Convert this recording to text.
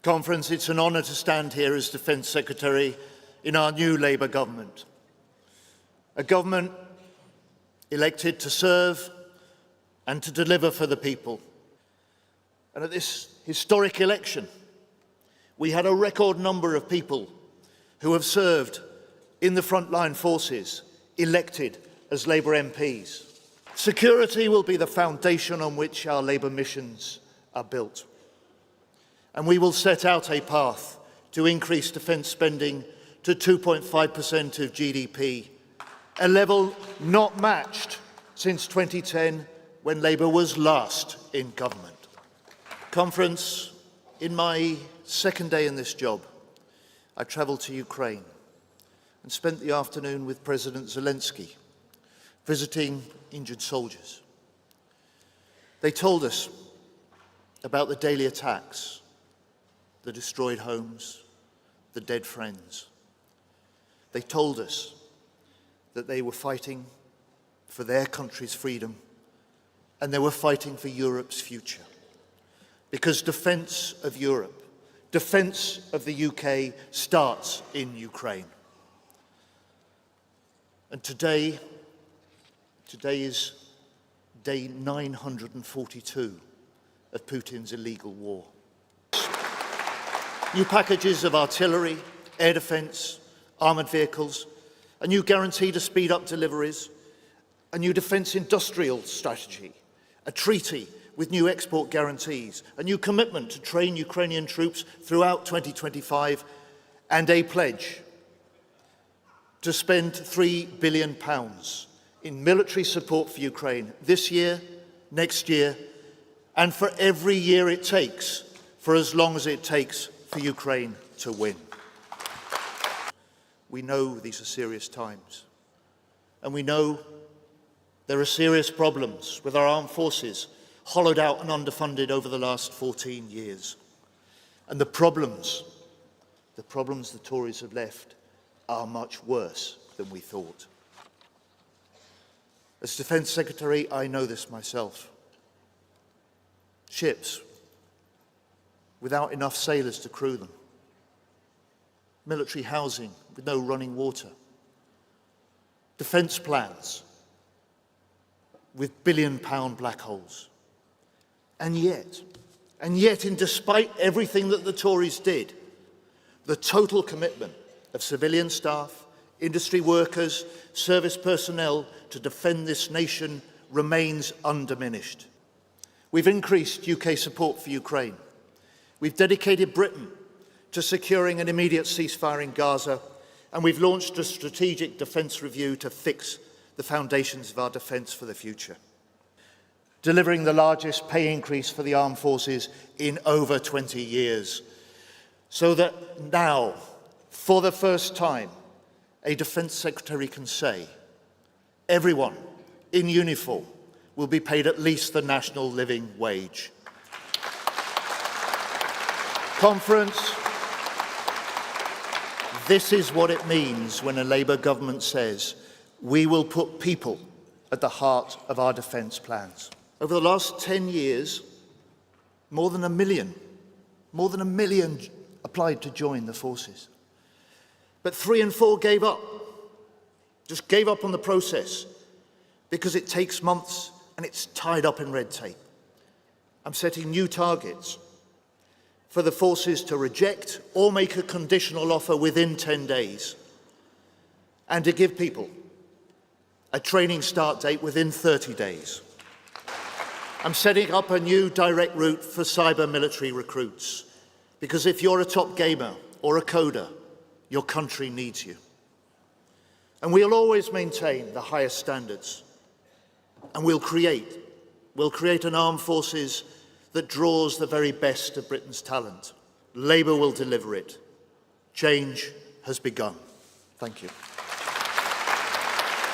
Conference, it's an honour to stand here as Defence Secretary in our new Labour government. A government elected to serve and to deliver for the people. And at this historic election, we had a record number of people who have served in the frontline forces elected as Labour MPs. Security will be the foundation on which our Labour missions are built. And we will set out a path to increase defence spending to 2.5% of GDP, a level not matched since 2010 when Labour was last in government. Conference, in my second day in this job, I travelled to Ukraine and spent the afternoon with President Zelensky, visiting injured soldiers. They told us about the daily attacks, the destroyed homes, the dead friends. They told us that they were fighting for their country's freedom and they were fighting for Europe's future. Because defence of Europe, defence of the UK starts in Ukraine. And today is day 942 of Putin's illegal war. New packages of artillery, air defence, armoured vehicles, a new guarantee to speed up deliveries, a new defence industrial strategy, a treaty with new export guarantees, a new commitment to train Ukrainian troops throughout 2025, and a pledge to spend £3 billion in military support for Ukraine this year, next year, and for every year it takes, for as long as it takes for Ukraine to win. We know these are serious times, and we know there are serious problems with our armed forces, hollowed out and underfunded over the last 14 years. And the problems the Tories have left are much worse than we thought. As Defence Secretary, I know this myself. Ships without enough sailors to crew them. Military housing with no running water. Defence plans with billion-pound black holes. And yet, in despite everything that the Tories did, the total commitment of civilian staff, industry workers, service personnel to defend this nation remains undiminished. We've increased UK support for Ukraine. We've dedicated Britain to securing an immediate ceasefire in Gaza, and we've launched a strategic defence review to fix the foundations of our defence for the future. Delivering the largest pay increase for the armed forces in over 20 years, so that now, for the first time, a Defence Secretary can say, everyone in uniform will be paid at least the national living wage. Conference, this is what it means when a Labour government says, we will put people at the heart of our defence plans. Over the last 10 years, more than a million applied to join the forces. But 3 in 4 gave up, just gave up on the process because it takes months and it's tied up in red tape. I'm setting new targets for the forces to reject or make a conditional offer within 10 days and to give people a training start date within 30 days. I'm setting up a new direct route for cyber military recruits because if you're a top gamer or a coder, your country needs you. And we'll always maintain the highest standards. And we'll create an armed forces that draws the very best of Britain's talent. Labour will deliver it. Change has begun. Thank you.